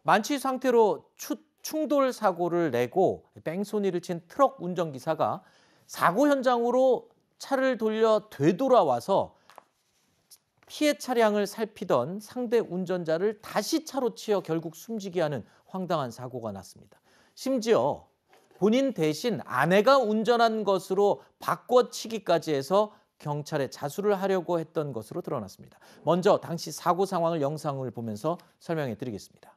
만취 상태로 충돌 사고를 내고 뺑소니를 친 트럭 운전기사가 사고 현장으로 차를 돌려 되돌아와서 피해 차량을 살피던 상대 운전자를 다시 차로 치어 결국 숨지게 하는 황당한 사고가 났습니다. 심지어 본인 대신 아내가 운전한 것으로 바꿔치기까지 해서 경찰에 자수를 하려고 했던 것으로 드러났습니다. 먼저 당시 사고 상황을 영상을 보면서 설명해 드리겠습니다.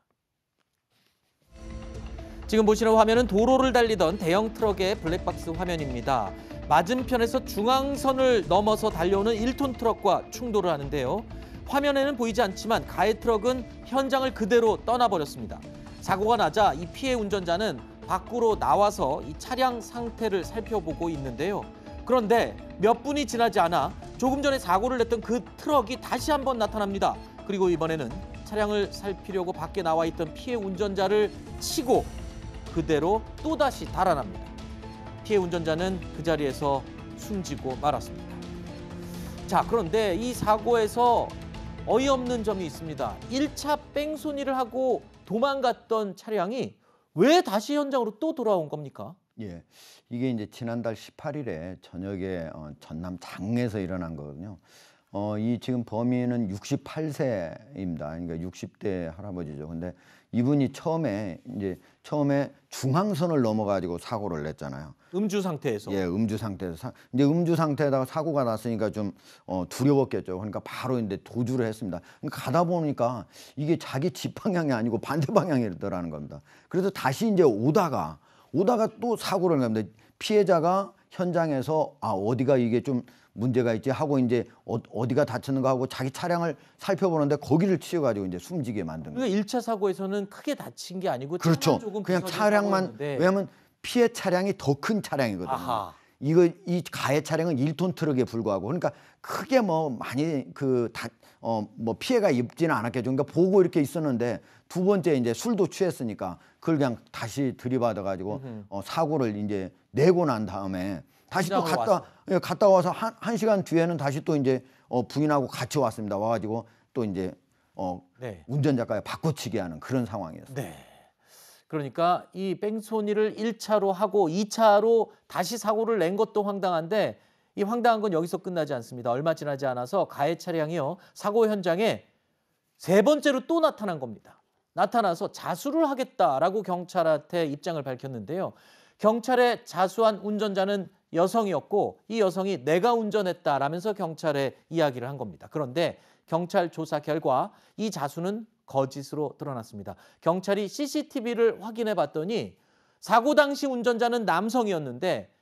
지금 보시는 화면은 도로를 달리던 대형 트럭의 블랙박스 화면입니다. 맞은편에서 중앙선을 넘어서 달려오는 1톤 트럭과 충돌을 하는데요. 화면에는 보이지 않지만 가해 트럭은 현장을 그대로 떠나버렸습니다. 사고가 나자 이 피해 운전자는 밖으로 나와서 이 차량 상태를 살펴보고 있는데요. 그런데 몇 분이 지나지 않아 조금 전에 사고를 냈던 그 트럭이 다시 한번 나타납니다. 그리고 이번에는 차량을 살피려고 밖에 나와 있던 피해 운전자를 치고 그대로 또다시 달아납니다. 피해 운전자는 그 자리에서 숨지고 말았습니다. 자, 그런데 이 사고에서 어이없는 점이 있습니다. 1차 뺑소니를 하고 도망갔던 차량이 왜 다시 현장으로 또 돌아온 겁니까? 예, 이게 이제 지난달 18일에 저녁에 전남 장에서 일어난 거거든요. 이 지금 범인은 68세입니다. 그러니까 60대 할아버지죠. 근데 이분이 처음에 중앙선을 넘어가지고 사고를 냈잖아요. 음주 상태에서. 예, 음주 상태에서. 이제 음주 상태에다가 사고가 났으니까 좀 두려웠겠죠. 그러니까 바로 이제 도주를 했습니다. 그러니까 가다 보니까 이게 자기 집 방향이 아니고 반대 방향이더라는 겁니다. 그래서 다시 이제 오다가 또 사고를 납니다. 피해자가 현장에서 어디가 이게 좀 문제가 있지 하고 이제 어디가 다쳤는가 하고 자기 차량을 살펴보는데 거기를 치여가지고 이제 숨지게 만든 거예요. 그러니까 1차 사고에서는 크게 다친 게 아니고 그렇죠. 조금 그냥 차량만, 왜냐하면 피해 차량이 더 큰 차량이거든요. 아하. 이 가해 차량은 1톤 트럭에 불과하고 그러니까 크게 뭐 많이 뭐 피해가 입지는 않았겠죠. 그러니까 보고 이렇게 있었는데 두 번째 이제 술도 취했으니까 그걸 그냥 다시 들이받아가지고 사고를 이제 내고 난 다음에 다시 또 갔다 와서 한 시간 뒤에는 다시 또 이제 부인하고 같이 왔습니다. 와가지고 또 이제 네. 운전자까지 바꿔치기 하는 그런 상황이었어요. 네. 그러니까 이 뺑소니를 1차로 하고 2차로 다시 사고를 낸 것도 황당한데 이 황당한 건 여기서 끝나지 않습니다. 얼마 지나지 않아서 가해 차량이요. 사고 현장에 세 번째로 또 나타난 겁니다. 나타나서 자수를 하겠다라고 경찰한테 입장을 밝혔는데요. 경찰에 자수한 운전자는 여성이었고 이 여성이 내가 운전했다라면서 경찰에 이야기를 한 겁니다. 그런데 경찰 조사 결과 이 자수는 거짓으로 드러났습니다. 경찰이 CCTV를 확인해 봤더니 사고 당시 운전자는 남성이었는데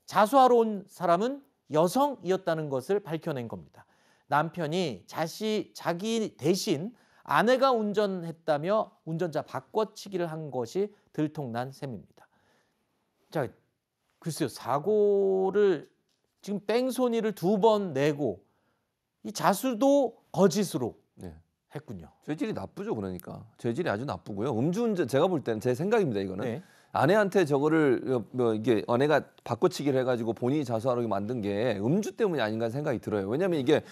자수하러 온 사람은 여성이었다는 것을 밝혀낸 겁니다. 남편이 자기 대신 아내가 운전했다며 운전자 바꿔치기를 한 것이 들통난 셈입니다. 자, 글쎄요. 사고를 지금 뺑소니를 2번 내고 이 자수도 거짓으로 했군요. 죄질이 나쁘죠. 그러니까 죄질이 아주 나쁘고요. 음주운전 제가 볼 때는 제 생각입니다. 이거는 네. 아내한테 저거를 이게 아내가 바꿔치기를 해가지고 본인이 자수하게 만든 게 음주 때문이 아닌가 생각이 들어요. 왜냐하면 이게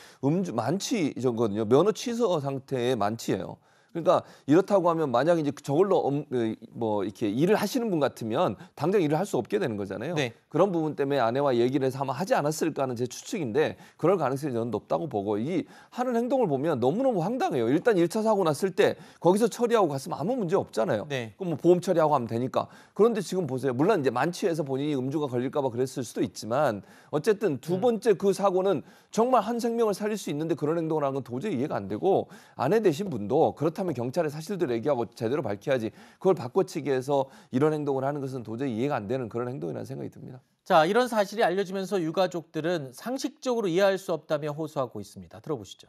만취거든요. 면허 취소 상태의 만취예요. 그러니까 이렇다고 하면 만약에 이제 저걸로 뭐 이렇게 일을 하시는 분 같으면 당장 일을 할 수 없게 되는 거잖아요. 네. 그런 부분 때문에 아내와 얘기를 해서 아마 하지 않았을까 하는 제 추측인데 그럴 가능성이 저는 높다고 보고 이 하는 행동을 보면 너무너무 황당해요. 일단 1차 사고 났을 때 거기서 처리하고 갔으면 아무 문제 없잖아요. 네. 그럼 뭐 보험 처리하고 하면 되니까. 그런데 지금 보세요. 물론 이제 만취해서 본인이 음주가 걸릴까 봐 그랬을 수도 있지만 어쨌든 두 번째 그 사고는 정말 한 생명을 살릴 수 있는데 그런 행동을 하는 건 도저히 이해가 안 되고 아내 되신 분도 그렇다면 경찰에 사실대로 얘기하고 제대로 밝혀야지 그걸 바꿔치기 해서 이런 행동을 하는 것은 도저히 이해가 안 되는 그런 행동이라는 생각이 듭니다. 자, 이런 사실이 알려지면서 유가족들은 상식적으로 이해할 수 없다며 호소하고 있습니다. 들어보시죠.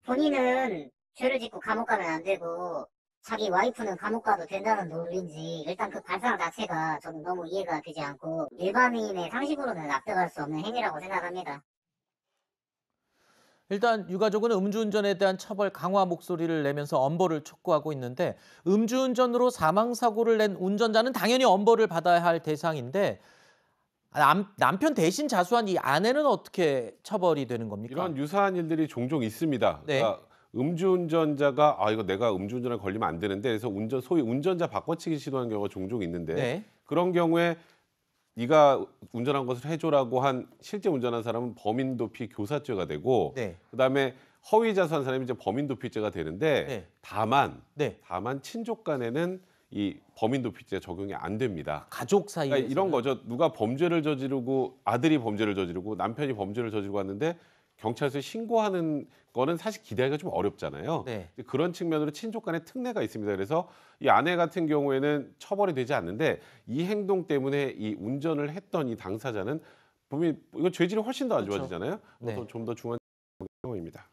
본인은 죄를 짓고 감옥 가면 안 되고 자기 와이프는 감옥 가도 된다는 논리인지 일단 그 발상 자체가 저는 너무 이해가 되지 않고 일반인의 상식으로는 납득할 수 없는 행위라고 생각합니다. 일단 유가족은 음주운전에 대한 처벌 강화 목소리를 내면서 엄벌을 촉구하고 있는데 음주운전으로 사망사고를 낸 운전자는 당연히 엄벌을 받아야 할 대상인데 남편 대신 자수한 이 아내는 어떻게 처벌이 되는 겁니까? 이런 유사한 일들이 종종 있습니다. 네. 그러니까 음주운전자가 이거 내가 음주운전에 걸리면 안 되는데 그래서 소위 운전자 바꿔치기 시도하는 경우가 종종 있는데 네. 그런 경우에 네가 운전한 것을 해줘라고 한 실제 운전한 사람은 범인도피 교사죄가 되고 네. 그다음에 허위 자수한 사람이 이제 범인도피죄가 되는데 네. 다만 네. 친족 간에는 이 범인도피죄 적용이 안 됩니다. 가족 사이에 그러니까 이런 거죠. 누가 범죄를 저지르고 아들이 범죄를 저지르고 남편이 범죄를 저지르고 왔는데 경찰서에 신고하는 거는 사실 기대하기가 좀 어렵잖아요. 네. 그런 측면으로 친족 간의 특례가 있습니다. 그래서 이 아내 같은 경우에는 처벌이 되지 않는데 이 행동 때문에 이 운전을 했던 이 당사자는 분명히 이거 죄질이 훨씬 더 안 그렇죠. 좋아지잖아요. 네. 그래서 좀 더 중요한 경우입니다.